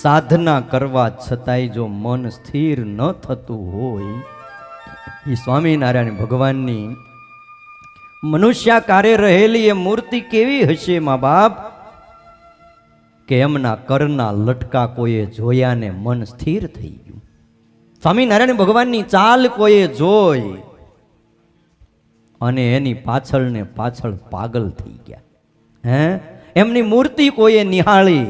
સાધના કરવા છતાંય જો મન સ્થિર ન થતું હોય, એ સ્વામિનારાયણ ભગવાનની મનુષ્યાકારે રહેલી એ મૂર્તિ કેવી હશે મા બાપ, કે એમના કરના લટકા કોઈએ જોયા ને મન સ્થિર થઈ ગયું. સ્વામિનારાયણ ભગવાનની ચાલ કોઈએ જોઈ અને એની પાછળ ને પાછળ પાગલ થઈ ગયા. હે, એમની મૂર્તિ કોઈએ નિહાળી,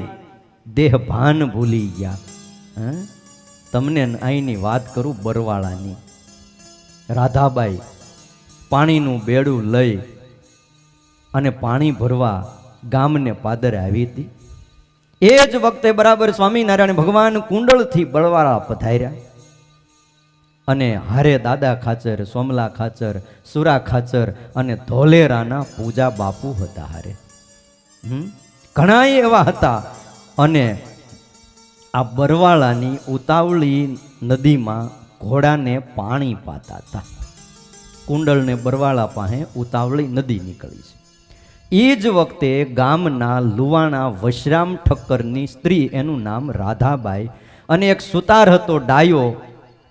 દેહ ભાન ભૂલી ગયા. હે, તમને અહીંની વાત કરું બરવાળાની. રાધાબાઈ પાણીનું બેડું લઈ અને પાણી ભરવા ગામને પાદરે આવી હતી. એ જ વખતે બરાબર સ્વામિનારાયણ ભગવાન કુંડળથી બરવાળા પધાર્યા અને હારે દાદા ખાચર, સોમલા ખાચર, સુરા ખાચર અને ધોલેરાના પૂજા બાપુ હતા હારે. ઘણા એવા હતા. અને આ બરવાળાની ઉતાવળી નદીમાં ઘોડાને પાણી પાતા હતા. કુંડળને બરવાળા પાસે ઉતાવળી નદી નીકળી છે. એ જ વખતે ગામના લુવાણા વશરામ ઠક્કરની સ્ત્રી, એનું નામ રાધાબાઈ, અને એક સુતાર હતો ડાયો,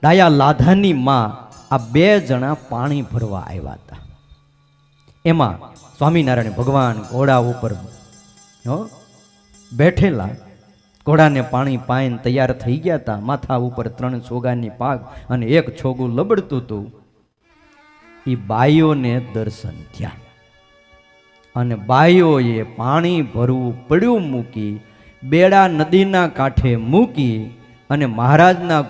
ડાયા લાધાની માં, આ બે જણા પાણી ભરવા આવ્યા હતા. એમાં સ્વામિનારાયણ ભગવાન ઘોડા ઉપર બેઠેલા, ઘોડાને પાણી પાઈને તૈયાર થઈ ગયા હતા. માથા ઉપર 3 છોગાની પાગ અને 1 છોગું લબડતું હતું. એ બાઈઓને દર્શન થયા અને બાઈઓએ પાણી ભરવું પડ્યું મૂકી, બેડા નદીના કાંઠે મૂકી અને મહારાજના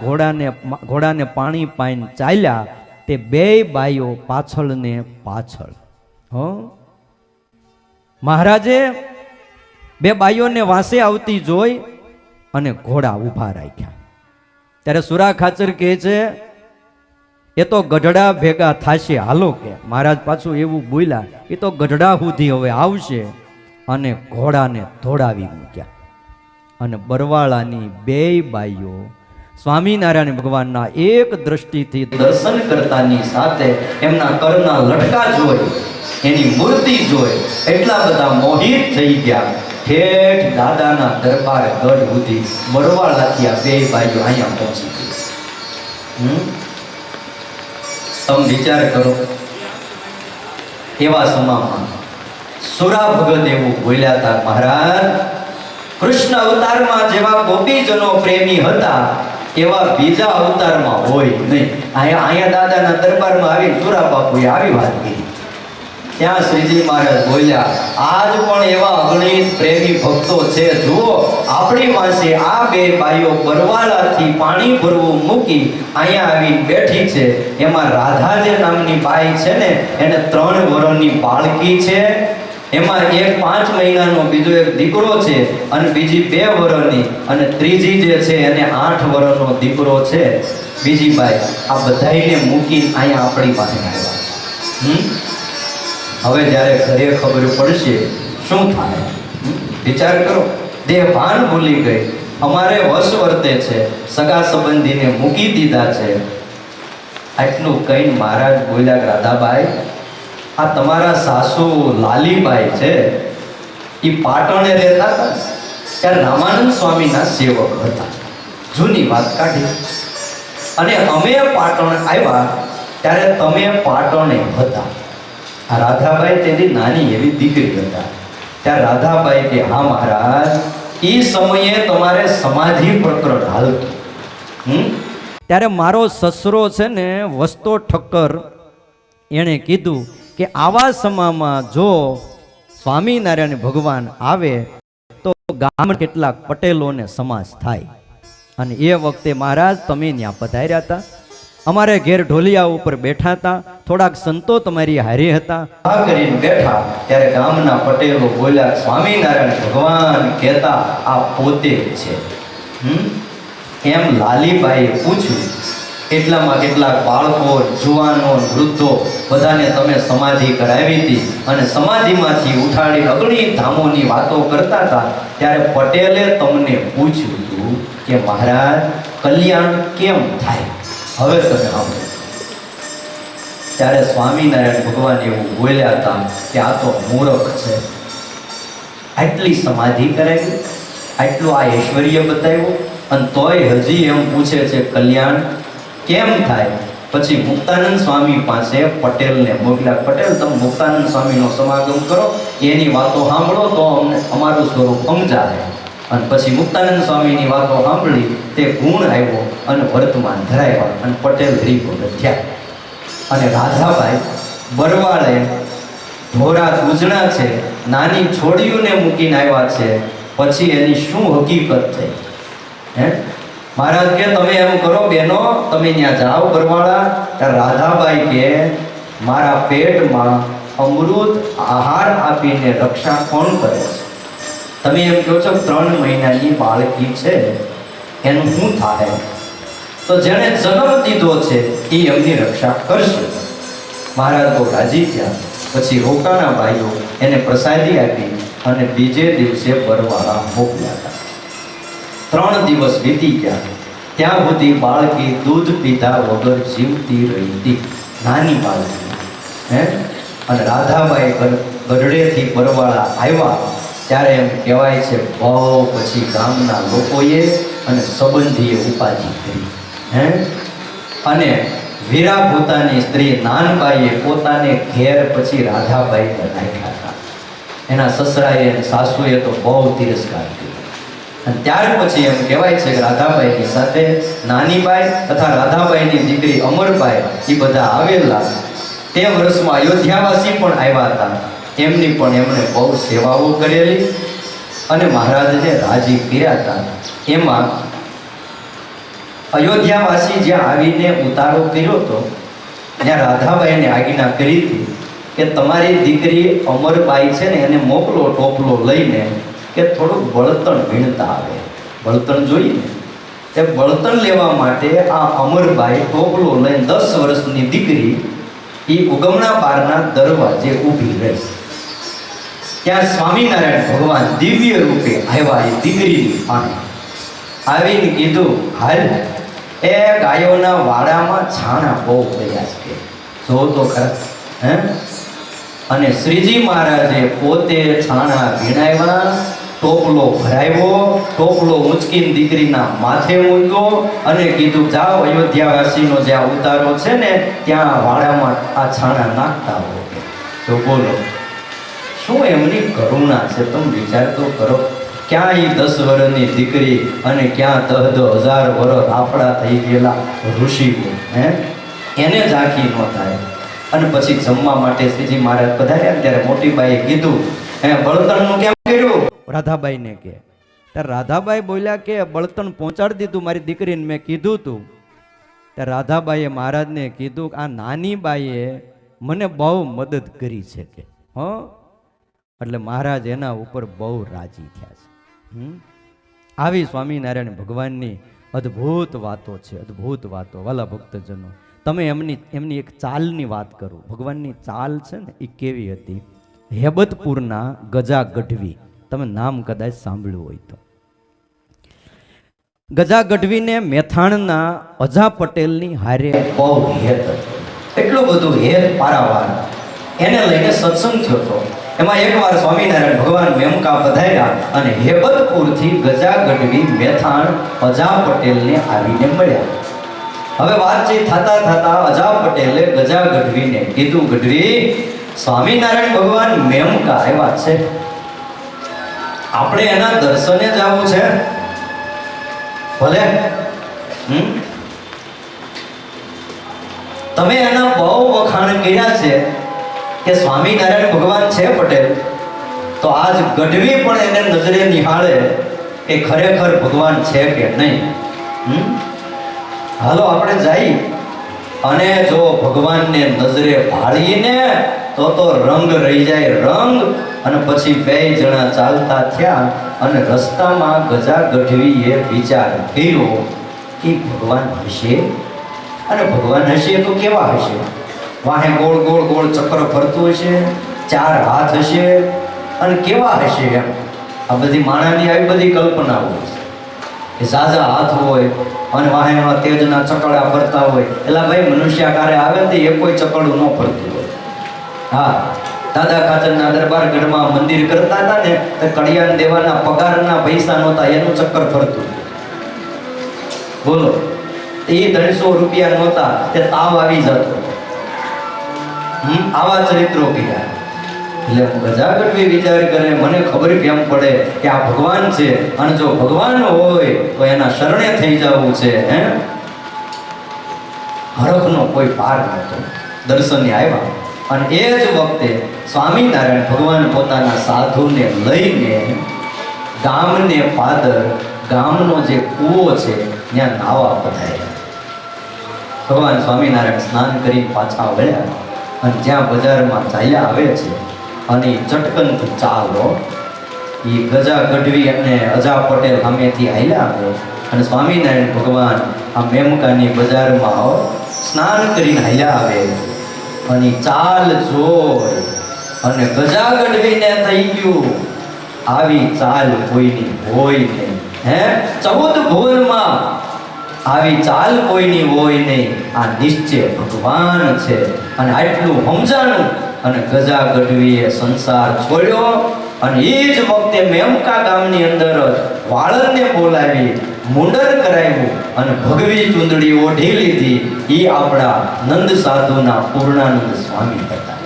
ઘોડાને પાણી પાઈને ચાલ્યા. તે 2 બાઈઓ પાછળ ને પાછળ. મહારાજે 2 બાઈઓને વાંસે આવતી જોઈ અને ઘોડા ઊભા રાખ્યા. ત્યારે સુરા ખાચર કહે છે, એ તો ગઢડા ભેગા થાશે, હાલો. કે મહારાજ પાછું એવું બોલ્યા, એ તો ગઢડા સુધી હવે આવશે. અને ઘોડાને ધોડાવી મૂક્યા. અને બરવાળાની 2 બાઈઓ સ્વામિનારાયણ ભગવાનના એક દ્રષ્ટિથી દર્શન કરતાની સાથે એમના કરના લટકા જોઈ, એની મૂર્તિ જોઈ, એટલા બધા મોહિત થઈ ગયા. ઠેઠ દાદાના દરબાર ગઢ સુધી બરવાળાથી આ 2 બાઈઓ અહીંયા પહોંચી ગઈ. તમે વિચાર કરો, એવા સમામાં સુરા ભગત એવું બોલ્યા હતા, મહારાજ કૃષ્ણ અવતારમાં જેવા ગોપીજનો પ્રેમી હતા એવા બીજા અવતારમાં હોય નહીં. અહીંયા દાદાના દરબારમાં આવી સુરા બાપુએ આવી વાત કરી. ત્યાં શ્રીજી મહારાજ બોલ્યા, આજ પણ એવા અગણિત પ્રેમી ભક્તો છે. જુઓ, આપણી પાસે આ 2 બાઈઓ બરવાળાથી પાણી ભરવું મૂકી અહીંયા આવી બેઠી છે. એમાં રાધા જે નામની બાઈ છે ને, એને 3 વર્ષની બાળકી છે. એમાં એક 5 મહિનાનો બીજો એક દીકરો છે અને બીજી 2 વર્ષની, અને ત્રીજી જે છે એને 8 વર્ષનો દીકરો છે. બીજી બાઈ આ બધાઈને મૂકીને અહીંયા આપણી પાસે આવ્યા. હવે જ્યારે ઘરે ખબર પડશે શું થાય, વિચાર કરો. દેહ ભાન ભૂલી ગઈ, અમારે વશ વર્તે છે, સગા સંબંધીને મૂકી દીધા છે. આટલું કઈ મહારાજ બોલ્યા, રાધાબાઈ આ તમારા સાસુ લાલીબાઈ છે, એ પાટણે રહેતા હતા. ત્યારે રામાનંદ સ્વામીના સેવક હતા. જૂની વાત કાઢી. અને અમે પાટણ આવ્યા ત્યારે તમે પાટણે હતા. આ રાધાબાઈ તેથી નાની એવી દીકરી હતા. ત્યાં રાધાબાઈ કે, હા મહારાજ, એ સમયે તમારે સમાધિ પ્રકરણ હાલતું. ત્યારે મારો સસરો છે ને વસ્તો ઠક્કર, એણે કીધું કે આવા સમયમાં જો સ્વામિનારાયણ ભગવાન આવે તો ગામ કેટલાક પટેલોને સમાસ થાય. અને એ વખતે મહારાજ તમે ત્યાં પધાર્યા હતા, અમારે ઘેર ઢોલિયા ઉપર બેઠા હતા, થોડાક સંતો તમારી હારે હતા. આ કરીને બેઠા ત્યારે ગામના પટેલો બોલ્યા, સ્વામિનારાયણ ભગવાન કહેતા આ પોતે છે. એમ લાલીબાઈએ પૂછ્યું. એટલામાં કેટલાક બાળકો, જુવાનો, વૃદ્ધો બધાને તમે સમાધિ કરાવી હતી અને સમાધિમાંથી ઉઠાડી અગણિત ધામોની વાતો કરતા હતા. ત્યારે પટેલે તમને પૂછ્યું હતું કે મહારાજ કલ્યાણ કેમ થાય, હવે તમે સાંભળો. ત્યારે સ્વામિનારાયણ ભગવાન એવું બોલ્યા હતા કે આ તો મૂર્ખ છે. આટલી સમાધિ કરાવી, આટલું આ ઐશ્વર્ય બતાવ્યું અને તોય હજી એમ પૂછે છે કલ્યાણ કેમ થાય? પછી મુક્તાનંદ સ્વામી પાસે પટેલને મોકલ્યા. પટેલ, તમે મુક્તાનંદ સ્વામીનો સમાગમ કરો, એની વાતો સાંભળો તો અમને અમારું સ્વરૂપ સમજાય. અને પછી મુક્તાનંદ સ્વામીની વાતો સાંભળી તે ગુણ આવ્યો અને વર્તમાન ધરાવ્યા અને પટેલ હરિભગત થયા. અને રાધાબાઈ બરવાળે ઢોરા ઉજણા છે, નાની છોડીઓને મૂકીને આવ્યા છે. પછી એની શું હકીકત થઈ? હે મહારાજ કે તમે એમ કરો બેનો, તમે ત્યાં જાઓ બરવાળા. ત્યારે રાધાબાઈ કે મારા પેટમાં અમૃત આહાર આપીને રક્ષા કોણ કરે છે? તમે એમ કહો છો 3 મહિનાની બાળકી છે, એનું શું થાય? તો જેણે જન્મ દીધો છે એ એમની રક્ષા કરશે. મહારાજ બહુ રાજી થયા. પછી રોકાણા ભાઈઓ એને પ્રસાદી આપી અને બીજે દિવસે બરવાળા મોકલ્યા હતા. 3 દિવસ વીતી ગયા. ત્યાં સુધી બાળકી દૂધ પીધા વગર જીવતી રહી હતી, નાની બાળકી. હે અને રાધાબાઈ ગઢડેથી બરવાળા આવ્યા ત્યારે એમ કહેવાય છે બહુ પછી ગામના લોકોએ અને સંબંધીએ ઉપાધિ કરી. હે અને વીરા પોતાની સ્ત્રી નાનબાઈએ પોતાને ઘેર પછી રાધાબાઈને રાખ્યા હતા. એના સસરાએ અને સાસુએ તો બહુ તિરસ્કાર કર્યો. અને ત્યાર પછી એમ કહેવાય છે કે રાધાબાઈની સાથે નાનીબાઈ તથા રાધાબાઈની દીકરી અમરબાઈ એ બધા આવેલા. તે વર્ષમાં અયોધ્યાવાસી પણ આવ્યા હતા. એમની પણ એમણે બહુ સેવાઓ કરેલી અને મહારાજને રાજી કર્યા હતા. એમાં અયોધ્યાવાસી જ્યાં આવીને ઉતારો કર્યો હતો ત્યાં રાધાબાઈને આજ્ઞા કરી હતી કે તમારી દીકરી અમરબાઈ છે ને એને મોકલો ટોપલો લઈને કે થોડુંક બળતણ વીણતા આવે. બળતણ જોઈએ તે બળતણ લેવા માટે આ અમરબાઈ ટોપલો લઈને 10 વર્ષની દીકરી એ ઉગમણા બારના દરવાજે ઊભી રહી. ત્યાં સ્વામિનારાયણ ભગવાન દિવ્ય રૂપે આવ્યા એ દીકરીની પાસે આવીને કીધું હાલ એ ગાયોના વાડામાં છાણા બહુ પડ્યા છે, જો તો ખરા. હે અને શ્રીજી મહારાજે પોતે છાણા વીણાવ્યા, ટોપલો ભરાવ્યો, ટોપલો ઊંચકીને દીકરીના માથે મૂક્યો અને કીધું જાઓ અયોધ્યાવાસીનો જ્યાં ઉતારો છે ને ત્યાં વાડામાં આ છાણા નાખતા હો. તો બોલો શું એમની કરુણા છે? તમે વિચાર તો કરો. ક્યાં એ 10 વર્ષની દીકરી અને ક્યાં 10,000 વર્ષ આપણા થઈ ગયેલા ઋષિઓ, હે એને ઝાંખી ન થાય. અને પછી જમવા માટે શ્રીજી મહારાજ પધાર્યા ત્યારે મોટી બાઈએ કીધું હે બળતણનું કેમ કર્યું? રાધાબાઈને કે ત્યારે રાધાબાઈ બોલ્યા કે બળતણ પહોંચાડી દીધું મારી દીકરીને, મેં કીધું તું. ત્યારે રાધાબાઈએ મહારાજને કીધું આ નાની બાઈએ મને બહુ મદદ કરી છે કે એટલે મહારાજ એના ઉપર બહુ રાજી થયા છે. આવી સ્વામિનારાયણ ભગવાનની અદ્ભુત વાતો છે, અદ્ભુત વાતો. વાલા ભક્તજનો, તમે એમની એક ચાલની વાત કરું. ભગવાનની ચાલ છે ને એ કેવી હતી? હેબતપુરના ગજા ગઢવી, તમે નામ કદાચ સાંભળ્યું હોય તો. ગજા ગઢવીને મેથાણના અજા પટેલની હારે બહુ હેત હતો, એટલું બધું હેત પારાવાર. એને લઈને સત્સંગ થયો હતો. એમાં એકવાર સ્વામિનારાયણ ભગવાન મેમકા પધાર્યા અને હેબતપુરથી ગજા ગઢવી મેથાણ અજા પટેલને આવીને મળ્યા. હવે વાતચીત થતા અજા પટેલે ગજા ગઢવીને કીધું ગઢવી સ્વામિનારાયણ ભગવાન મેમકા આવ્યા છે, આપણે એના દર્શને જવું છે. ભલે તમે એના બહુ વખાણ કર્યા છે કે સ્વામિનારાયણ ભગવાન છે પટેલ, તો આજ ગઢવી પણ એને નજરે નિહાળે કે ખરેખર ભગવાન છે કે નહીં. હાલો આપણે જઈ અને જો ભગવાનને નજરે ભાળીને તો રંગ રહી જાય રંગ. અને પછી 2 જણા ચાલતા થયા અને રસ્તામાં ગજા ગઢવીએ વિચાર કર્યો કે ભગવાન હશે, અને ભગવાન હશે તો કેવા હશે? વાહે ગોળ ગોળ ગોળ ચક્ર ફરતું હશે, 4 હાથ હશે અને કેવા હશે? એમ આ બધી માણાની આવી બધી કલ્પના હોય કે ઝાઝા હાથ હોય અને વાહે તેજના ચકડા ફરતા હોય. એટલે ભાઈ મનુષ્યાકારે આવે તો એ કોઈ ચકડું ન ફરતું હોય. હા દાદા ખાચરના દરબાર ગઢમાં મંદિર કરતા હતા ને તો કડિયાન દેવાના પગારના પૈસા નહોતા, એનું ચક્કર ફરતું. બોલો, એ 300 રૂપિયા નહોતા, તે તાવ આવી જતો. આવા ચરિત્રો કર્યા. એટલે ગજા ગઢવી વિચાર કરે, મને ખબર કેમ પડે કે આ ભગવાન છે, અને જો ભગવાન હોય તો એના શરણે થઈ જવું છે. હરખનો કોઈ પાર નહોતો. દર્શને આવ્યા અને એ જ વખતે સ્વામિનારાયણ ભગવાન પોતાના સાધુને લઈને ગામને પાદર, ગામનો જે કૂવો છે ત્યાં નાવા પધાર્યા. ભગવાન સ્વામિનારાયણ સ્નાન કરી પાછા વળ્યા અને જ્યાં બજારમાં ચાલ્યા આવે છે અને ચટકનથી ચાલો એ ગજા ગઢવી અને અજા પટેલ સામેથી હાલ્યા આવે અને સ્વામિનારાયણ ભગવાન આ મેમકાની બજારમાં સ્નાન કરીને હાલ્યા આવે અને ચાલ જોઈ અને ગજા ગઢવીને થઈ ગયું આવી ચાલ કોઈની હોય નહીં. 14 ભુવનમાં આવી ચાલ કોઈની હોય નહીં. આ નિશ્ચય ભગવાન છે. અને આટલું સમજાણું અને ગજા ગઢવીએ સંસાર છોડ્યો અને એ જ વખતે મેમકા ગામની અંદર વાળંદને બોલાવી મુંડન કરાવ્યું અને ભગવી ચૂંદડી ઓઢી લીધી. એ આપણા નંદ સાધુના પૂર્ણાનંદ સ્વામી હતા.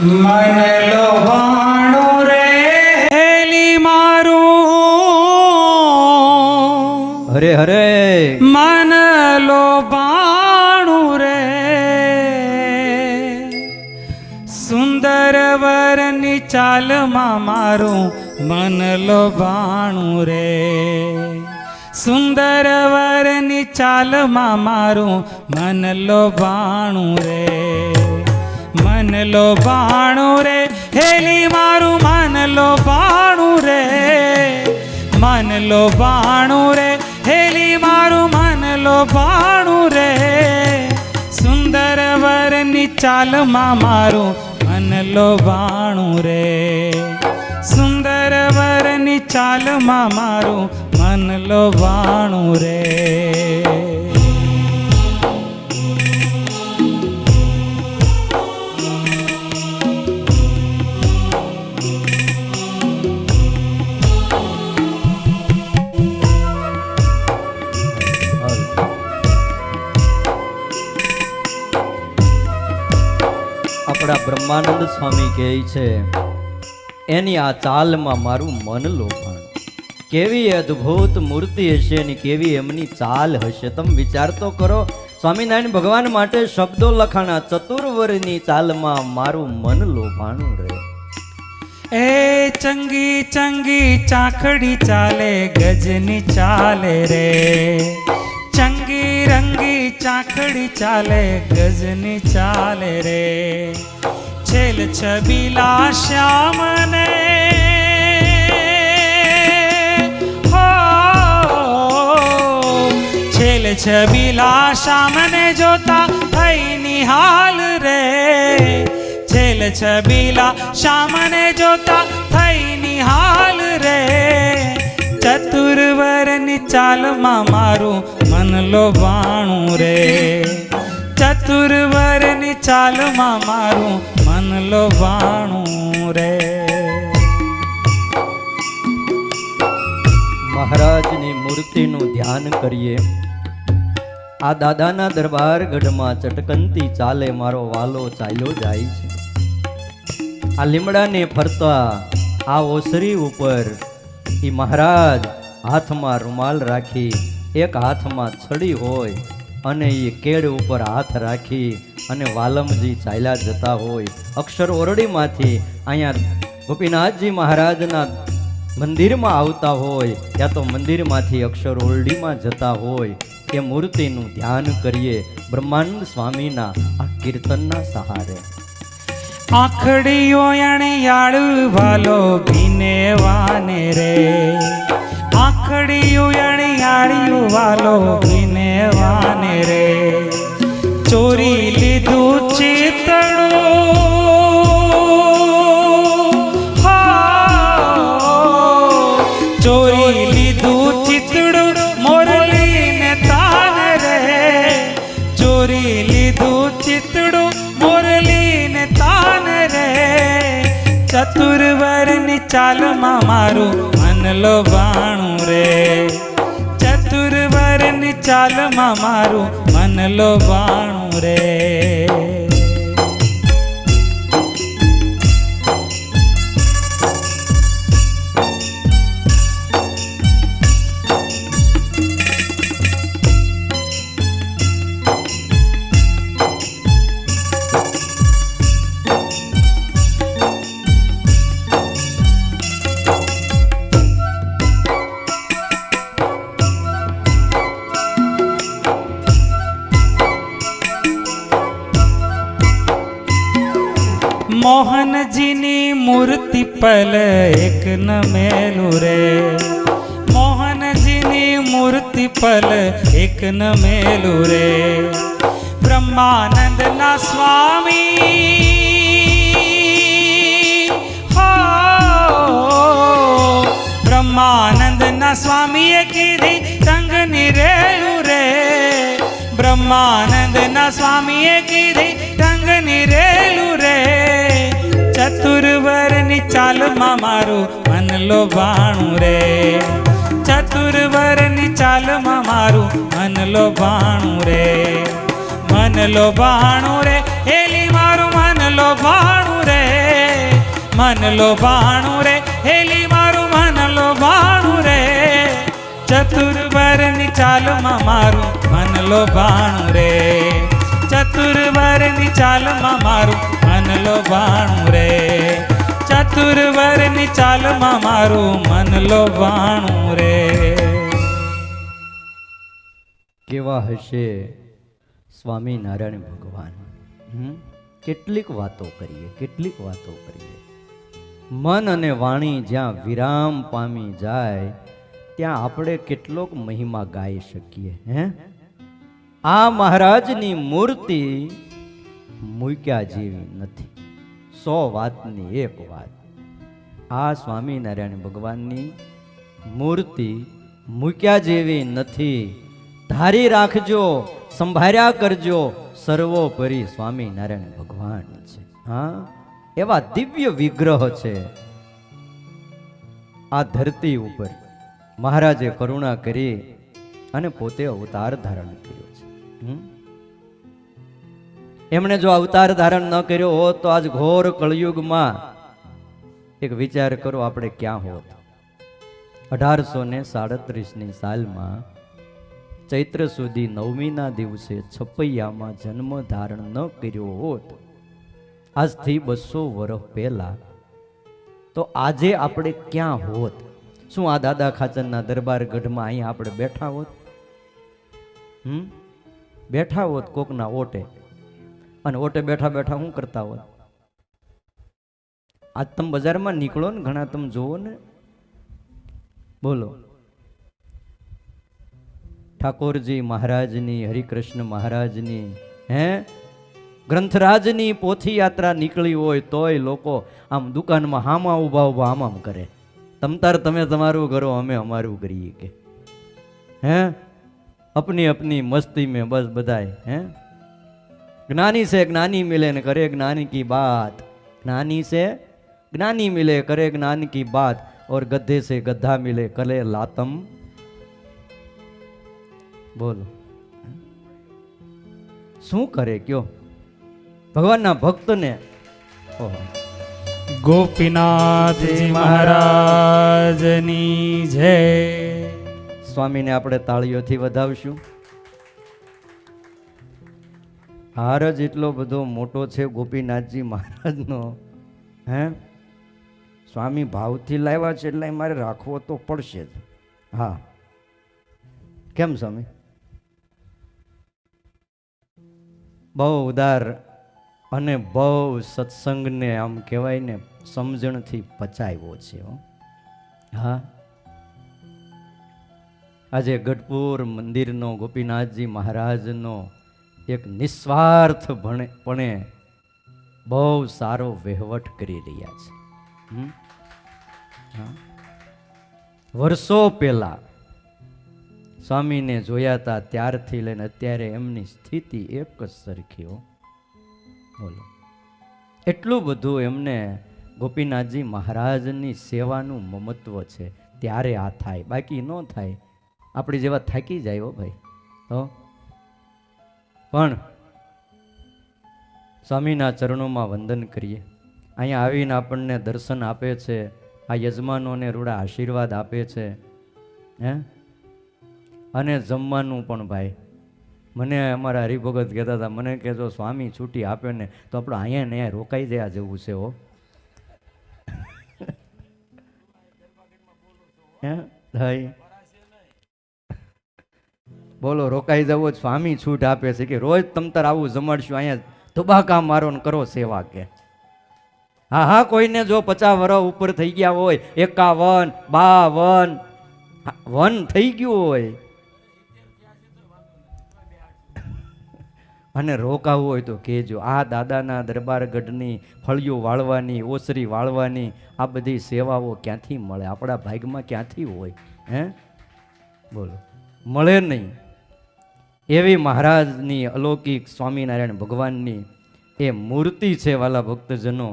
મન લોભાણો રે હેલી મારું, હરે હરે મન લોભાણું રે સુંદર વરની ચાલમાં મારું મન લોભાણું રે. સુંદર વરની ચાલમાં મારું મન લોભાણું રે. મન લોભાણું રે હેલી મારું મન લોભાણું રે. મન લોભાણું રે હેલી મારું મન લોભાણું રે. સુંદર વરની ચાલમાં મારું મન લોભાણું રે. સુંદર વરની ચાલમાં મારું મન લોભાણું રે. આપણા બ્રહ્માનંદ સ્વામી કહે છે એની આ ચાલમાં મારું મન લોભાણ. કેવી અદ્ભુત મૂર્તિ હશે અને કેવી એમની ચાલ હશે. તમે વિચાર તો કરો. સ્વામિનારાયણ ભગવાન માટે શબ્દો લખાણા, ચતુર્વરની ચાલમાં મારું મન લોભાણું રે. એ ચંગી ચંગી ચાખડી ચાલે ગજની ચાલે રે. ચંગી રંગી ચાખડી ચાલે ગજની ચાલે રે. છેલ છબીલા શ્યામને છેલ છબીલા શ્યામને જોતા થઈ નિહાલ રે. છેલ છબીલા શ્યામને જોતા થઈ નિહાલ રે. ચતુર્વરની ચાલમાં મારું મન લોભાણું રે. ચતુર્વરની ચાલમાં મારું મન લોભાણું રે. મહારાજની મૂર્તિનું ધ્યાન કરીએ. આ દાદાના દરબાર ગઢમાં ચટકનતી ચાલે મારો વાલો ચાલ્યો જાય છે. આ લીમડાને ફરતા આ ઓસરી ઉપર એ મહારાજ હાથમાં રૂમાલ રાખી, એક હાથમાં છડી હોય અને એ કેડ ઉપર હાથ રાખી અને વાલમજી ચાલ્યા જતા હોય. અક્ષર ઓરડીમાંથી અહીંયા ગોપીનાથજી મહારાજના મંદિરમાં આવતા હોય, ત્યાં તો મંદિરમાંથી અક્ષર ઓરડીમાં જતા હોય. એ મૂર્તિનું ધ્યાન કરીએ બ્રહ્માનંદ સ્વામીના આ કીર્તનના સહારે. આખડીઓ યાળુ વાલો ભીને વાને રે. આખડીઓ યાળિયું વાલો ભીને વાને રે. ચોરી લીધું ચિતડું ચોરી લીધું ચિતડું મોરલીને તાન રે. ચોરી લીધું ચિતડું મોરલીને તાન રે. ચાલમાં મારું મન લોભાણું રે, ચતુર્વરની ચાલમાં મારું મન લોભાણું રે. મોહનજીની મૂર્તિ પલ એક ન મેલું રે, મોહનજીની મૂર્તિ પલ એક ન મેલું રે. બ્રહ્માનંદના સ્વામી હો, બ્રહ્માનંદના સ્વામીએ કીધી તંગની રેલું રે, બ્રહ્માનંદના સ્વામીએ કીધી તંગની રેલું રે. ચતુર્વરની ચાલમાં મારું મન લોભાણું રે, ચતુર્વરની ચાલમાં મારું મન લોભાણું રે, મન લોભાણું રે, હેલી મારું મન લોભાણું રે, મન લોભાણું રે, હેલી મારું મન લોભાણું રે. ચતુર્વરની ચાલમાં મારું મન લોભાણું રે, ચતુર્વરની ચાલમાં મારું મન લોભાણું રે, ચતુર્વરની ચાલમાં મારું મન લોભાણું રે. કેવા હશે સ્વામિનારાયણ ભગવાન? કેટલીક વાતો કરીએ, કેટલીક વાતો કરીએ. મન અને વાણી જ્યાં વિરામ પામી જાય ત્યાં આપણે કેટલોક મહિમા ગાઈ શકીએ. આ મહારાજની મૂર્તિ મૂક્યા જેવી નથી. 100 વાતની એક વાત. આ સ્વામિનારાયણ ભગવાનની મૂર્તિ મૂક્યા જેવી નથી. ધારી રાખજો, સંભાળ્યા કરજો, સર્વોપરી સ્વામિનારાયણ ભગવાન છે. હા, એવા દિવ્ય વિગ્રહ છે આ ધરતી ઉપર. મહારાજે કરુણા કરી અને પોતે અવતાર ધારણ કર્યો છે. એમણે જો અવતાર ધારણ ન કર્યો હોત તો આજ ઘોર કળયુગમાં એક વિચાર કરો આપણે ક્યાં હોત. 1837ની સાલમાં ચૈત્ર સુધી 9મીના દિવસે છપૈયામાં જન્મ ધારણ ન કર્યો હોત, આજથી 200 વર્ષ પહેલા, તો આજે આપણે ક્યાં હોત? શું આ દાદા ખાચરના દરબાર ગઢમાં અહીંયા આપણે બેઠા હોત? બેઠા હોત કોકના ઓટે, અને ઓટે બેઠા બેઠા શું કરતા હોત? આજ તમે બજારમાં નીકળો ને, ઘણા તમે જોવો ને, બોલો, ઠાકોરજી મહારાજની, હરિકૃષ્ણ મહારાજની, ગ્રંથરાજની પોથી યાત્રા નીકળી હોય તોય લોકો આમ દુકાનમાં હામા ઉભા ઉભા આમ કરે. તમતાર તમે તમારું કરો, અમે અમારું કરીએ કે अपनी अपनी मस्ती में बस बधाए हैं. ज्ञानी से ज्ञानी मिले न करे ज्ञानी की बात, ज्ञानी से ज्ञानी मिले करे ज्ञान की बात, और गधे से गधा मिले करे लातम. बोलो શું કરે કયો ભગવાનના ભક્તને? ગોપીનાથજી મહારાજની જય. સ્વામીને આપણે તાળીઓથી વધાવશું. હાર જ એટલો બધો મોટો છે ગોપીનાથજી મહારાજનો. સ્વામી ભાવથી લાવ્યા છે એટલે મારે રાખવો તો પડશે જ. હા, કેમ સ્વામી? બહુ ઉદાર અને બહુ સત્સંગને આમ કહેવાય ને સમજણથી પચાવ્યો છે. હા, આજે ગઢપુર મંદિરનો ગોપીનાથજી મહારાજનો એક નિસ્વાર્થ પણ બહુ સારો વહીવટ કરી રહ્યા છે. વર્ષો પહેલા સ્વામીને જોયા હતા ત્યારથી લઈને અત્યારે એમની સ્થિતિ એક જ સરખી. બોલો, એટલું બધું એમને ગોપીનાથજી મહારાજની સેવાનું મમત્વ છે ત્યારે આ થાય, બાકી ન થાય. આપણી જેવા થાકી જાય હો ભાઈ. તો પણ સ્વામીના ચરણોમાં વંદન કરીએ. અહીંયા આવીને આપણને દર્શન આપે છે, આ યજમાનોને રૂડા આશીર્વાદ આપે છે હે. અને જમવાનું પણ ભાઈ, મને અમારા હરિભગત કહેતા હતા, મને કે જો સ્વામી છૂટી આપે ને તો આપણે અહીંયા ને રોકાઈ જયા જેવું છે હો. હે ભાઈ બોલો, રોકાઈ જવો. સ્વામી છૂટ આપે છે કે રોજ તમતાર આવું જમાડશું, અહીંયા ધુબાકા મારો ને કરો સેવા કે. હા હા, કોઈને જો 50 વર્ષ ઉપર થઈ ગયા હોય, 51, 52 વન થઈ ગયું હોય અને રોકાવું હોય તો કહેજો. આ દાદાના દરબારગઢની ફળિયો વાળવાની, ઓસરી વાળવાની આ બધી સેવાઓ ક્યાંથી મળે? આપણા ભાગમાં ક્યાંથી હોય? હે બોલો, મળે નહીં. એવી મહારાજની અલૌકિક સ્વામિનારાયણ ભગવાનની એ મૂર્તિ છે વાલા ભક્તજનો,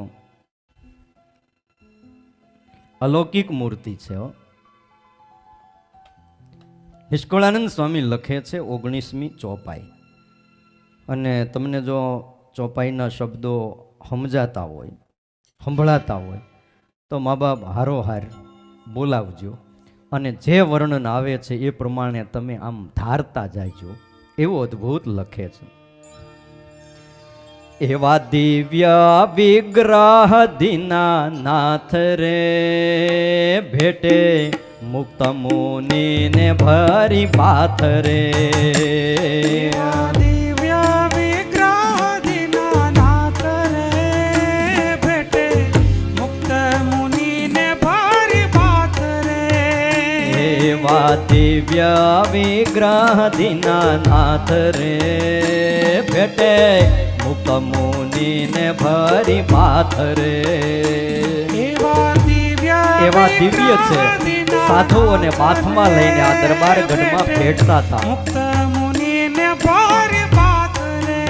અલૌકિક મૂર્તિ છે હો. નિષ્કળાનંદ સ્વામી લખે છે 19મી ચોપાઈ, અને તમને જો ચોપાઈના શબ્દો સમજાતા હોય, સંભળાતા હોય તો મા બાપ હારોહાર બોલાવજો, અને જે વર્ણન આવે છે એ પ્રમાણે તમે આમ ધારતા જાયજો. એવું અદ્ભુત લખે છે. એવા દિવ્ય વિગ્રહ દીના નાથ રે ભેટે, મુક્ત મુનિને ભરી પાથ રે. દિવ્ય વિગ્રહ દીનાનાથ રે ભેટે, મુક્ત મુનિને ભરી પાથ રે. એવા દિવ્ય વિગ્રહ દીનાનાથ રે ભેટે, મુક્ત મુનિને ભરી પાથ રે. એવા દિવ્ય છે, સાધુઓને બાથમાં લઈને આ દરબાર ગઢમાં ભેટતા હતા. મુક્ત મુનિને ભરી પાથ રે.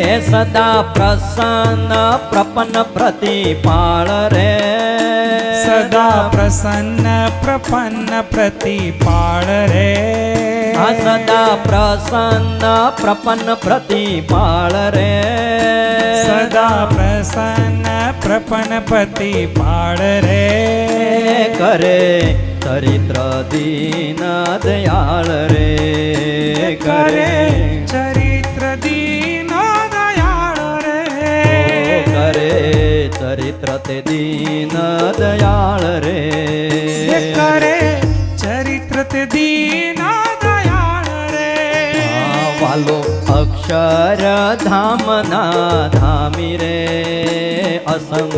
એ સદા પ્રસન્ન પ્રપન્ન પ્રતિપાળ રે. સદા પ્રસન્ન પ્રપન્ન પ્રતિપાળ રે. આ સદા પ્રસન્ન પ્રપન્ન પ્રતિપાળ રે. સદા પ્રસન્ન પ્રપન્ન પ્રતિપાળ રે. કરે ચરિત્ર દીન દયાળ રે. કરે ચરિત્ર દીન દયાળ રે. કરે ચરિત્ર તે દીન દયાળ રે. કરે ચરિત્ર તે દીન દયાળ રે. વાલો અક્ષર ધામના ધામી રે. અસંગ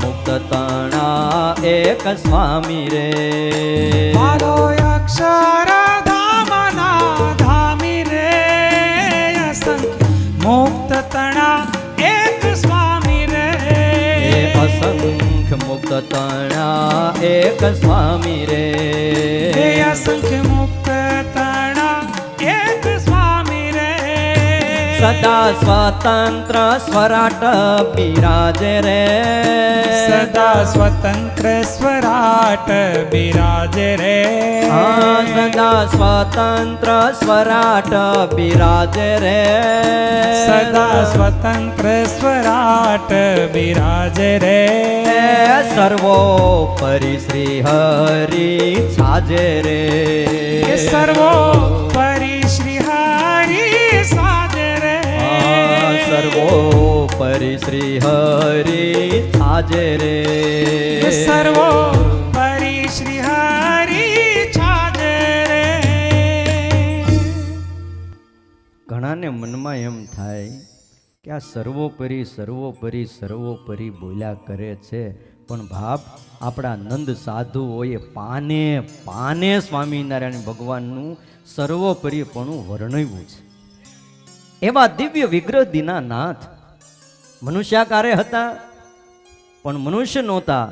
મુક્ત તણા એક સ્વામી રે. મારો અક્ષર ધામના ધામી રે. અસંખ્ય મુક્ત તણા એક સ્વામી રે. અસંખ્ય મુક્ત તણા એક સ્વામી રે. અસંખ્ય મુક્ત તણા એક સ્વામી રે. સદા સ્વતંત્ર સ્વરાટ બિરાજે રે. સદા સ્વતંત્ર સ્વરાટ બિરાજે રે. સદા સ્વતંત્ર સ્વરાટ બિરાજે રે. સદા સ્વતંત્ર સ્વરાટ બિરાજે રે. સર્વોપરી શ્રી હરિ છાજે રે. સર્વોપરી શ્રી હરિ સાજે રે. સર્વોપરી શ્રી હરિ છાજે રે. સર્વોપરી શ્રી હરિ છાજે રે. ઘણાને મનમાં એમ થાય કે આ સર્વોપરી સર્વોપરી સર્વોપરી બોલ્યા કરે છે, પણ બાપ આપણા નંદ સાધુઓએ પાને પાને સ્વામિનારાયણ ભગવાનનું સર્વોપરીપણું વર્ણવ્યું છે. એવા દિવ્ય વિગ્રહ દીનાનાથ મનુષ્યાકારે હતા, પણ મનુષ્ય નહોતા,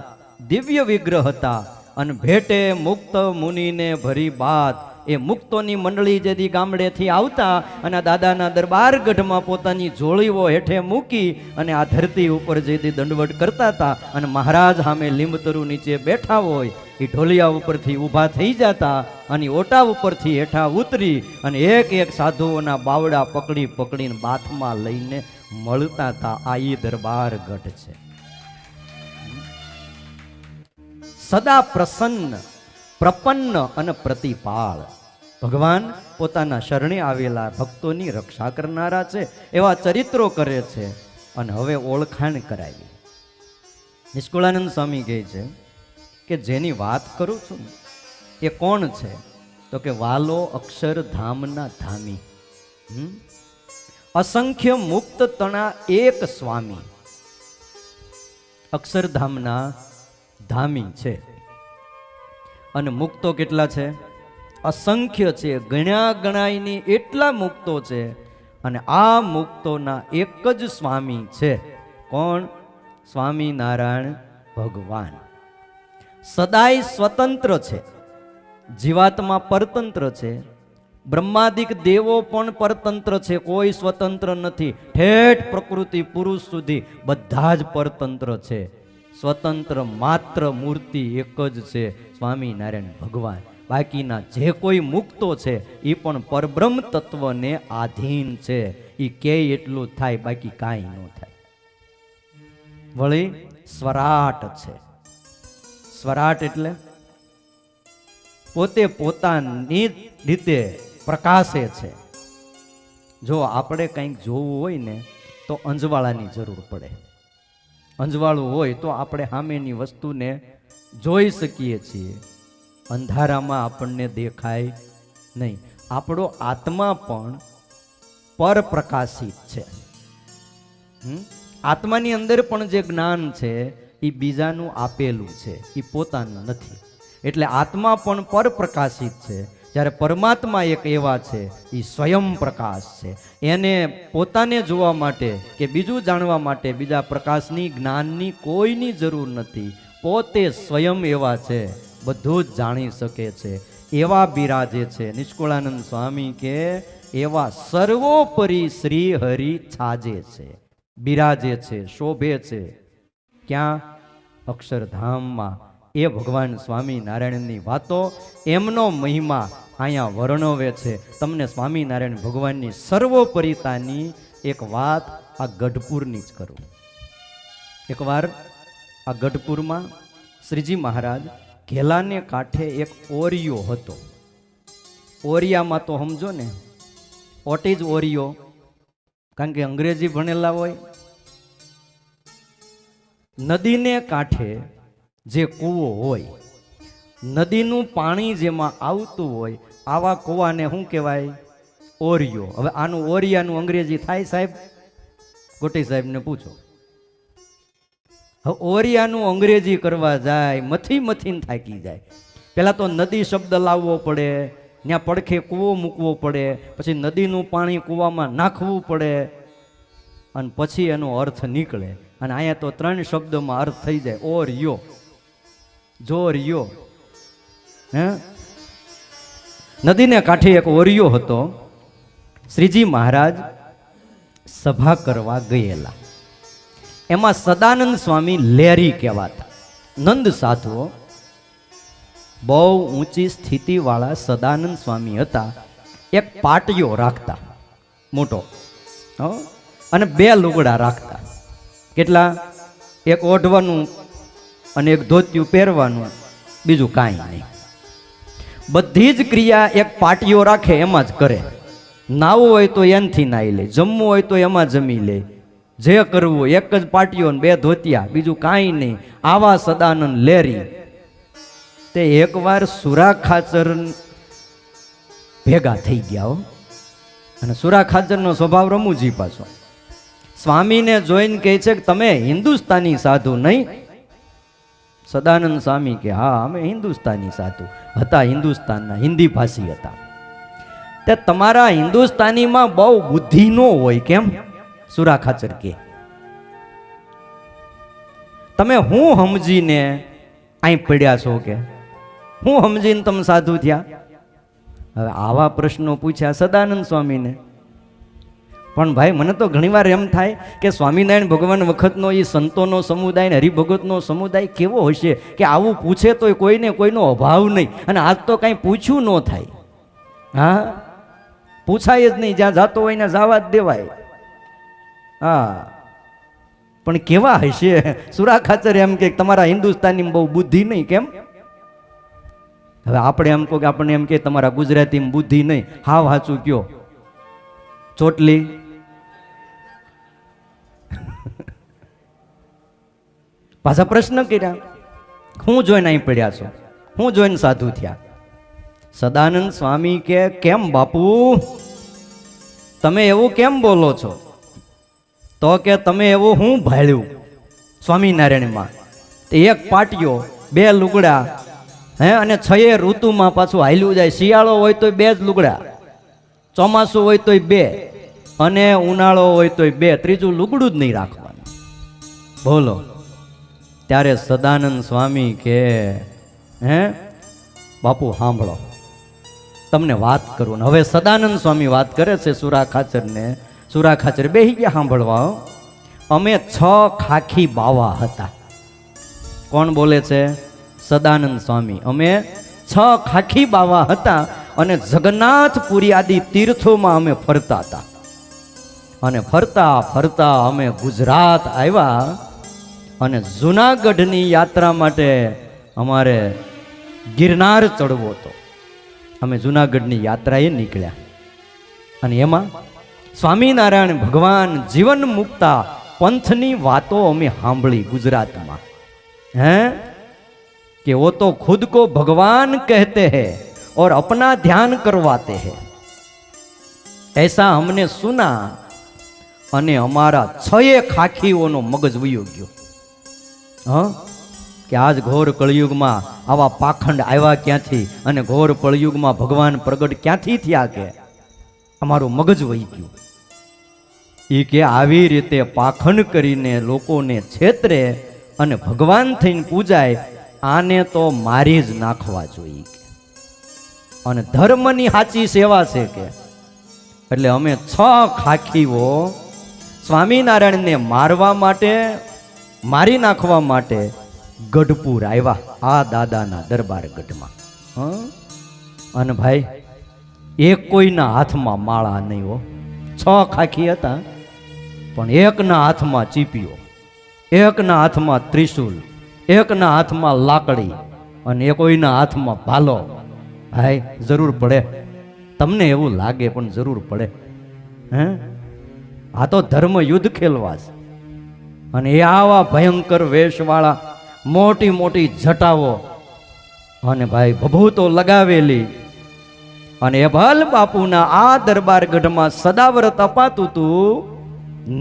દિવ્ય વિગ્રહ હતા. અને ભેટે મુક્ત મુનિને ભરી બાત, એ મુક્તોની મંડળી જેથી ગામડેથી આવતા અને આ દાદાના દરબાર ગઢમાં પોતાની જોળીઓ હેઠે મૂકી અને આ ધરતી ઉપર જેથી દંડવટ કરતા હતા અને મહારાજ સામે લીંબતરુ નીચે બેઠા હોય એ ઢોલિયા ઉપરથી ઊભા થઈ જતા અને ઓટા ઉપરથી હેઠા ઉતરી અને એક એક સાધુઓના બાવડા પકડી પકડીને બાથમાં લઈને મળતા હતા. આ ઈ દરબાર ગઢ છે. સદા પ્રસન્ન, પ્રપન્ન અને પ્રતિપાળ ભગવાન પોતાના શરણે આવેલા ભક્તોની રક્ષા કરનારા છે. એવા ચરિત્રો કરે છે. અને હવે ઓળખાણ કરાવી. નિષ્કુળાનંદ સ્વામી કહે છે કે જેની વાત કરું છું ને એ કોણ છે? તો કે વાલો અક્ષરધામના ધામી, અસંખ્ય મુક્ત તણા એક સ્વામી અક્ષરધામના ધામી છે. અને મુક્તો કેટલા છે? અસંખ્ય છે, ગણ્યા ગણાયની એટલા મુક્તો છે. અને આ મુક્તોના એક જ સ્વામી છે. કોણ? સ્વામિનારાયણ ભગવાન. સદાય સ્વતંત્ર છે, જીવાત્મા પરતંત્ર છે, બ્રહ્માદિક દેવો પણ પરતંત્ર છે, કોઈ સ્વતંત્ર નથી. ઠેઠ પ્રકૃતિ પુરુષ સુધી બધા જ પરતંત્ર છે. સ્વતંત્ર માત્ર મૂર્તિ એક જ છે, સ્વામિનારાયણ ભગવાન. બાકીના જે કોઈ મુક્તો છે એ પણ પરબ્રહ્મ તત્વને આધીન છે. એ કે એટલું થાય, બાકી કાંઈ ન થાય. વળી સ્વરાટ છે. સ્વરાટ એટલે પોતે પોતાની રીતે પ્રકાશે છે. જો આપણે કંઈક જોવું હોય ને તો અંજવાળાની જરૂર પડે. અંજવાળું હોય તો આપણે સામેની વસ્તુને જોઈ શકીએ છીએ. અંધારામાં આપણને દેખાય નહીં. આપણો આત્મા પણ પરપ્રકાશિત છે. આત્માની અંદર પણ જે જ્ઞાન છે એ બીજાનું આપેલું છે, એ પોતાનું નથી. એટલે આત્મા પણ પરપ્રકાશિત છે. જ્યારે પરમાત્મા એક એવા છે, એ સ્વયં પ્રકાશ છે. એને પોતાને જોવા માટે કે બીજું જાણવા માટે બીજા પ્રકાશની જ્ઞાનની કોઈની જરૂર નથી. પોતે સ્વયં એવા છે, બધું જ જાણી શકે છે. એવા બિરાજે છે. નિષ્કુળાનંદ સ્વામી કે એવા સર્વોપરી શ્રી હરિ છાજે છે, બિરાજે છે, શોભે છે. ક્યાં? અક્ષરધામમાં. એ ભગવાન સ્વામિનારાયણની વાતો, એમનો મહિમા અહીંયા વર્ણવે છે. તમને સ્વામિનારાયણ ભગવાનની સર્વોપરિતાની એક વાત આ ગઢપુરની જ કરું. એકવાર આ ગઢપુરમાં શ્રીજી મહારાજ ઘેલાને કાંઠે એક ઓરિયો હતો. ઓરિયામાં તો સમજો ને, ઓટી જ ઓરિયો, કારણ કે અંગ્રેજી ભણેલા હોય. નદીને કાંઠે જે કૂવો હોય, નદીનું પાણી જેમાં આવતું હોય, આવા કૂવાને શું કહેવાય? ઓરિયો. હવે આનું ઓરિયાનું અંગ્રેજી થાય સાહેબ? ગોટી સાહેબને પૂછો. હવે ઓરિયાનું અંગ્રેજી કરવા જાય, મથીને થાકી જાય. પહેલાં તો નદી શબ્દ લાવવો પડે, ત્યાં પડખે કૂવો મૂકવો પડે, પછી નદીનું પાણી કૂવામાં નાખવું પડે, અને પછી એનો અર્થ નીકળે. અને અહીંયા તો 3 શબ્દોમાં અર્થ થઈ જાય. ઓરિયો, જો રિયો. હે, નદીને કાંઠે એક ઓરિયો હતો. શ્રીજી મહારાજ સભા કરવા ગયેલા. એમાં સદાનંદ સ્વામી લેરી કહેવાતા. નંદ સાધુઓ, બહુ ઊંચી સ્થિતિવાળા સદાનંદ સ્વામી હતા. એક પાટિયો રાખતા મોટો, અને 2 લુગડા રાખતા. કેટલા? એક ઓઢવાનું અને એક ધોતિયું પહેરવાનું, બીજું કાંઈ નહીં. બધી જ ક્રિયા એક પાટિયો રાખે એમાં જ કરે. નાવું હોય તો એનથી નાઈ લે, જમવું હોય તો એમાં જમી લે, જે કરવું એક જ પાટિયો ને 2 ધોતિયા, બીજું કાંઈ નહીં. આવા સદાનંદ લેરી તે એકવાર સુરા ખાચર ભેગા થઈ ગયા હો. અને સુરા ખાચરનો સ્વભાવ રમૂજી પાછો. સ્વામીને જોઈને કહે છે કે તમે હિન્દુસ્તાની સાધુ નહીં? સદાનંદ સ્વામી કે હા, અમે હિન્દુસ્તાની સાધુ હતા. હિન્દુસ્તાનના હિન્દી ભાષી હતા. તે તમારા હિન્દુસ્તાનીમાં બહુ બુદ્ધિ ન હોય કેમ? સુરા ખાચર કે તમે હું સમજીને અહીં પડ્યા છો? કે હું સમજીને તમે સાધુ થયા? હવે આવા પ્રશ્નો પૂછ્યા સદાનંદ સ્વામીને. પણ ભાઈ મને તો ઘણીવાર એમ થાય કે સ્વામિનારાયણ ભગવાન વખતનો એ સંતોનો સમુદાય ને હરિભગતનો સમુદાય કેવો હશે કે આવું પૂછે તોય કોઈને કોઈનો અભાવ નહીં. અને આજ તો કાંઈ પૂછ્યું ન થાય. હા, પૂછાય જ નહીં, જ્યાં જાતો હોય ને જવા જ દેવાય. હા, પણ કેવા હશે? સુરા ખાચર એમ કે તમારા હિન્દુસ્તાની બહુ બુદ્ધિ નહીં. કેમ? હવે આપણે એમ કહો કે આપણને એમ કે તમારા ગુજરાતીમાં બુદ્ધિ નહીં. હાવ હાચું કયો. ચોટલી પાછા પ્રશ્ન કર્યા, હું જોઈને અહીં પડ્યા છો, હું જોઈને સાધુ થયા? સદાનંદ સ્વામી કે કેમ બાપુ તમે એવું કેમ બોલો છો? તો કે તમે એવું હું ભાળ્યું સ્વામિનારાયણમાં? એક પાટિયો, બે લુગડા, હે, અને 6 ઋતુમાં પાછું હાલ્યું જાય. શિયાળો હોય તો 2 જ લુગડા, ચોમાસું હોય તોય 2, અને ઉનાળો હોય તોય 2, ત્રીજું લુગડું જ નહીં રાખવાનું. બોલો. ત્યારે સદાનંદ સ્વામી કે હે બાપુ સાંભળો, તમને વાત કરું. ને હવે સદાનંદ સ્વામી વાત કરે છે સુરા ખાચરને. સુરા ખાચર બેસી ગયા સાંભળવા. અમે 6 ખાખી બાવા હતા. કોણ બોલે છે? સદાનંદ સ્વામી. અમે 6 ખાખી બાવા હતા અને જગન્નાથપુરી આદિ તીર્થોમાં અમે ફરતા હતા. અને ફરતા ફરતા અમે ગુજરાત આવ્યા અને જુનાગઢની યાત્રા માટે અમારે ગિરનાર ચડવો હતો. અમે જુનાગઢની યાત્રાએ નીકળ્યા અને એમાં સ્વામિનારાયણ ભગવાન જીવન મુક્તા પંથની વાતો અમે સાંભળી ગુજરાતમાં. હે कि वो तो खुद को भगवान कहते हैं और अपना ध्यान करवाते हैं, ऐसा हमने सुना. અને અમારા 6 ખાખીઓનો મગજ વયો ગયો. હા, કે આજ ઘોર કળિયુગમાં આવા પાખંડ આવ્યા ક્યાંથી, અને ઘોર કળિયુગમાં ભગવાન પ્રગટ ક્યાંથી થયા? કે અમારું મગજ વહી ગયું. એ કે આવી રીતે પાખંડ કરીને લોકોને છેતરે અને ભગવાન થઈને પૂજાય, આને તો મારી જ નાખવા જોઈએ. અને ધર્મની સાચી સેવા છે કે. એટલે અમે 6 ખાખીઓ સ્વામિનારાયણને મારવા માટે, મારી નાખવા માટે ગઢપુર આવ્યા, આ દાદાના દરબાર ગઢમાં. અને ભાઈ એક કોઈના હાથમાં માળા નહીં હો. 6 ખાખી હતા, પણ એકના હાથમાં ચીપિયો, એકના હાથમાં ત્રિશુલ, એકના હાથમાં લાકડી, અને કોઈના હાથમાં ભાલો. ભાઈ જરૂર પડે, તમને એવું લાગે પણ જરૂર પડે. હે, આ તો ધર્મ યુદ્ધ ખેલવા છે. અને એ આવા ભયંકર વેશવાળા, મોટી મોટી જટાઓ, અને ભાઈ ભભૂતો લગાવેલી. અને એ ભલ બાપુના આ દરબાર ગઢમાં સદાવ્રત અપાતું હતું,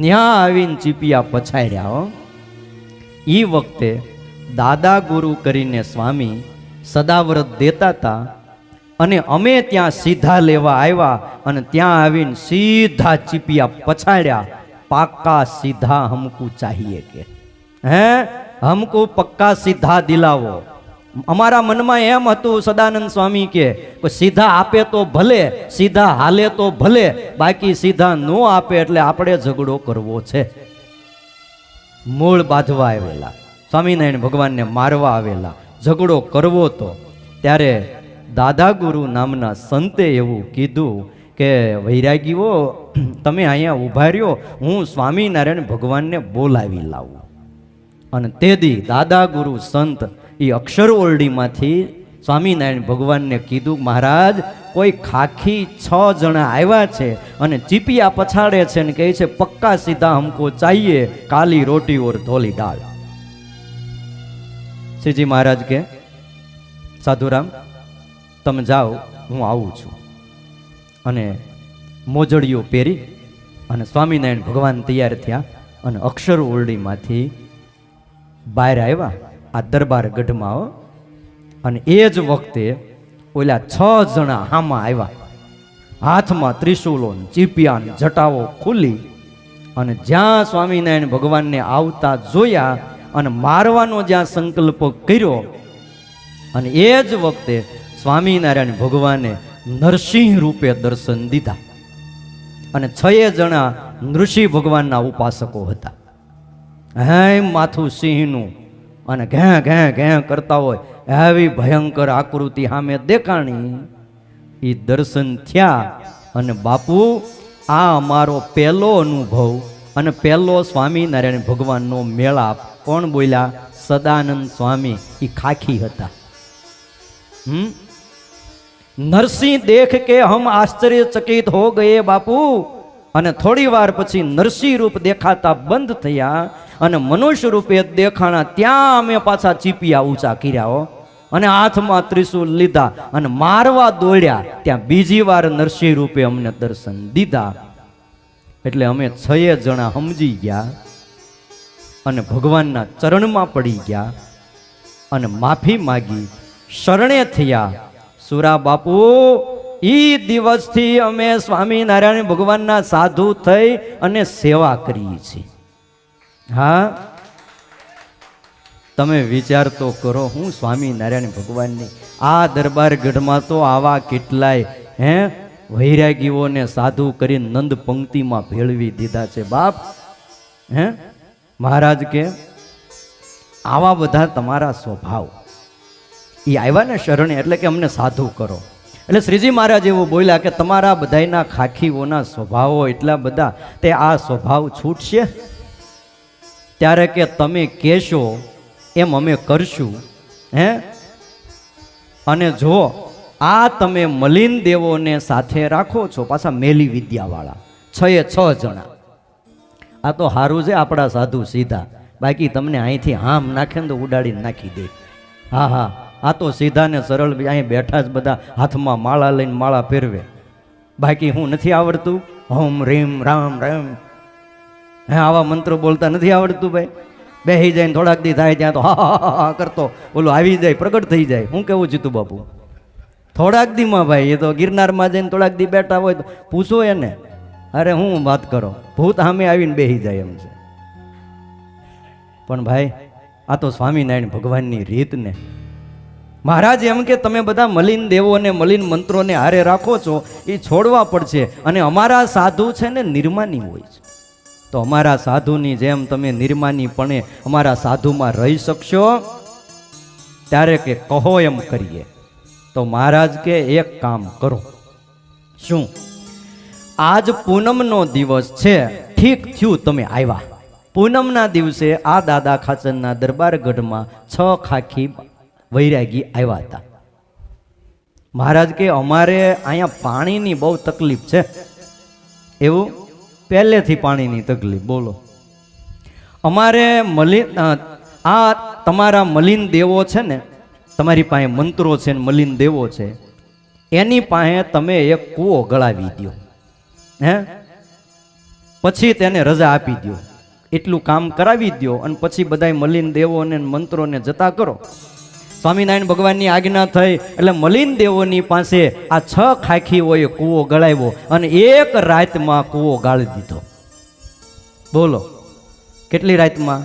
ન્યા આવીને ચીપિયા પછાડ્યા. એ વખતે દાદા ગુરુ કરીને સ્વામી સદાવ્રત દેતા હતા, અને અમે ત્યાં સીધા લેવા આવ્યા, અને ત્યાં આવીને સીધા ચીપિયા પછાડ્યા. પાક્કા સીધા હમકુ ચાહીએ કે, હે હમકુ પક્કા સીધા દિલાવો. અમારા મનમાં એમ હતું સદાનંદ સ્વામી કે સીધા આપે તો ભલે, સીધા હાલે તો ભલે, બાકી સીધા નો આપે એટલે આપણે ઝઘડો કરવો છે. મૂળ બાંધવા આવેલા, સ્વામિનારાયણ ભગવાનને મારવા આવેલા, ઝઘડો કરવો તો. ત્યારે દાદા ગુરુ નામના સંતે એવું કીધું કે વૈરાગીઓ તમે અહીંયા ઊભા રહ્યો, હું સ્વામિનારાયણ ભગવાનને બોલાવી લાવું. અને તેદી દાદા ગુરુ સંત એ અક્ષર ઓરડીમાંથી સ્વામિનારાયણ ભગવાનને કીધું, મહારાજ કોઈ ખાખી 6 જણા આવ્યા છે અને ચીપિયા પછાડે છે ને કહે છે પક્કા સીધા હમકો ચાહીએ, કાલી રોટી ઓર ધોલી દાળ. શ્રીજી મહારાજ કે સાધુરામ તમે જાઓ, હું આવું છું. અને મોજડીઓ પહેરી અને સ્વામિનારાયણ ભગવાન તૈયાર થયા અને અક્ષર ઓરડીમાંથી બહાર આવ્યા આ દરબાર ગઢમાં. અને એ જ વખતે ઓલા 6 જણા હામાં આવ્યા, હાથમાં ત્રિશુલો, ચીપિયા, જટાઓ ખુલી. અને જ્યાં સ્વામિનારાયણ ભગવાનને આવતા જોયા અને મારવાનો જ્યાં સંકલ્પ કર્યો, અને એ જ વખતે સ્વામિનારાયણ ભગવાને નરસિંહ રૂપે દર્શન દીધા. અને 6 જણા નૃસિંહ ભગવાનના ઉપાસકો હતા. હે માથું સિંહનું અને ઘે ઘે ઘે કરતા હોય એવી ભયંકર આકૃતિ સામે દેખાણી. એ દર્શન થયા અને બાપુ આ અમારો પહેલો અનુભવ અને પહેલો સ્વામિનારાયણ ભગવાનનો મેળાપ. કોણ બોલ્યા? સદાનંદ સ્વામી. એ ખાખી હતા. નરસિંહ દેખ કે હમ આશ્ચર્યચકિત હો ગયે બાપુ. અને થોડી વાર પછી નરસિંહ રૂપ દેખાતા બંધ થયા અને મનુષ્ય રૂપે દેખાણા. ત્યાં અમે પાછા ચીપિયા ઊંચા કર્યા હો અને હાથમાં ત્રિશૂલ લીધા અને મારવા દોડ્યા. ત્યાં બીજી વાર નરસિંહ રૂપે અમને દર્શન દીધા. એટલે અમે 6 જણા સમજી ગયા અને ભગવાનના ચરણમાં પડી ગયા અને માફી માગી શરણે થયા. સુરા બાપુ ઈ દિવસથી અમે સ્વામિનારાયણ ભગવાનના સાધુ થઈ અને સેવા કરીએ છીએ. હા, તમે વિચાર તો કરો. હું સ્વામિનારાયણ ભગવાનની આ દરબાર ગઢમાં તો આવા કેટલાય વૈરાગીઓને સાધુ કરીને નંદ પંક્તિમાં ભેળવી દીધા છે બાપ. મહારાજ કે આવા બધા તમારા સ્વભાવ એ આવ્યા ને શરણે એટલે કે અમને સાધુ કરો. એટલે શ્રીજી મહારાજ એવું બોલ્યા કે તમારા બધાના ખાખીઓના સ્વભાવો એટલા બધા, તે આ સ્વભાવ છૂટશે ત્યારે કે તમે કહેશો એમ અમે કરશું. અને જો આ તમે મલિન દેવોને સાથે રાખો છો, પાછા મેલી વિદ્યાવાળા 6 જણા. આ તો સારું છે આપણા સાધુ સીધા, બાકી તમને અહીંથી હામ નાખે ને તો ઉડાડીને નાખી દે. હા હા, આ તો સીધા ને સરળ. અહીં બેઠા જ બધા હાથમાં માળા લઈને માળા ફેરવે. બાકી હું નથી આવડતું હોમ રીમ રામ રામ આવા મંત્રો બોલતા નથી આવડતું ભાઈ. બેસી જાય ને થોડાક દી થાય ત્યાં તો હા કરતો ઓલું આવી જાય, પ્રગટ થઈ જાય. હું કેવું જીતુ બાપુ? થોડાક દીમાં ભાઈ, એ તો ગિરનારમાં જઈને થોડાક દી બેઠા હોય તો પૂછો એને, અરે હું વાત કરો, ભૂત સામે આવીને બેસી જાય એમ છે. પણ ભાઈ આ તો સ્વામિનારાયણ ભગવાનની રીત ને. મહારાજ એમ કે તમે બધા મલિન દેવોને મલિન મંત્રોને હારે રાખો છો, એ છોડવા પડશે. અને અમારા સાધુ છે ને નિર્માની હોય છે, તો અમારા સાધુની જેમ તમે નિર્માનીપણે અમારા સાધુમાં રહી શકશો? ત્યારે કે કહો એમ કરીએ. તો મહારાજ કે એક કામ કરો. શું? આજ પૂનમનો દિવસ છે, ઠીક થયું તમે આવ્યા. પૂનમના દિવસે આ દાદા ખાચરના દરબાર ગઢમાં 6 ખાખી વૈરાગી આવ્યા હતા. મહારાજ કે અમારે અહીંયા પાણીની બહુ તકલીફ છે. એવું? પહેલેથી પાણીની તકલીફ. બોલો. અમારે મલિન આ તમારા મલિન દેવો છે ને, તમારી પાસે મંત્રો છે ને મલિન દેવો છે, એની પાસે તમે એક કૂવો ગળાવી દો. પછી તેને રજા આપી દો. એટલું કામ કરાવી દો અને પછી બધા મલિન દેવોને મંત્રોને જતા કરો. સ્વામિનારાયણ ભગવાનની આજ્ઞા થઈ એટલે મલિન દેવોની પાસે આ 6 ખાખીઓએ કૂવો ગળાવ્યો અને એક રાતમાં કૂવો ગાળી દીધો. બોલો, કેટલી રાતમાં?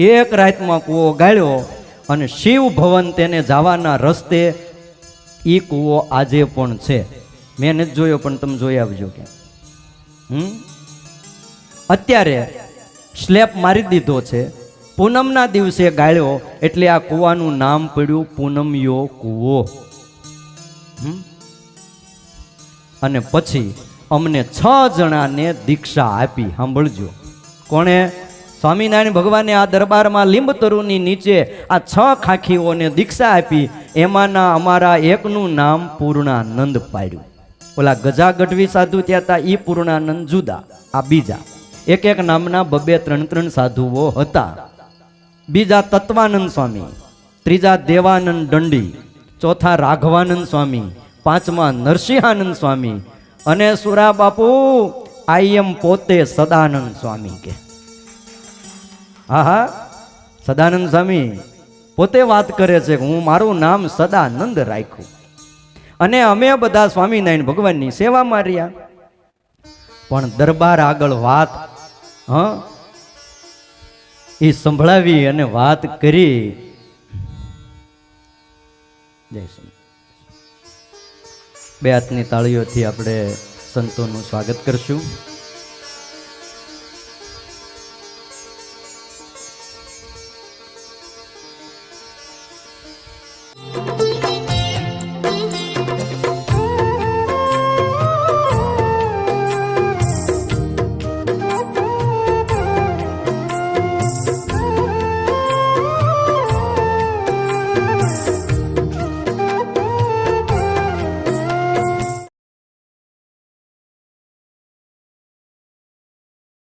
એક રાતમાં કૂવો ગાળ્યો. અને શિવ ભવન તેને જવાના રસ્તે એ કૂવો આજે પણ છે. મેં નથી જોયો, પણ તમે જોઈ આવજો. કે અત્યારે સ્લેપ મારી દીધો છે. પૂનમના દિવસે ગાળ્યો એટલે આ કૂવાનું નામ પડ્યું પૂનમિયો કૂવો. અને પછી અમને 6 જણાને દીક્ષા આપી. સાંભળજો. કોણે? સ્વામિનારાયણ ભગવાને આ દરબારમાં લીંબતરુની નીચે આ 6 ખાખીઓને દીક્ષા આપી. એમાંના અમારા એકનું નામ પૂર્ણાનંદ પાડ્યું. ઓલા ગજા ગઢવી સાધુ ત્યાં હતા, એ પૂર્ણાનંદ જુદા, આ બીજા. એક એક નામના 2-3 સાધુઓ હતા. બીજા તત્વાનંદ સ્વામી, ત્રીજા દેવાનંદ દંડી, ચોથા રાઘવાનંદ સ્વામી, 5મા નરસિંહાનંદ સ્વામી અને સુરા બાપુ આઈ એમ પોતે સદાનંદ સ્વામી. કે હા, સદાનંદ સ્વામી પોતે વાત કરે છે કે હું મારું નામ સદાનંદ રાખ્યું અને અમે બધા સ્વામિનારાયણ ભગવાનની સેવામાં રહ્યા. પણ દરબાર આગળ વાત એ સંભળાવી અને વાત કરી. જય શ્રી બે હાથની તાળીઓથી આપણે સંતોનું સ્વાગત કરશું.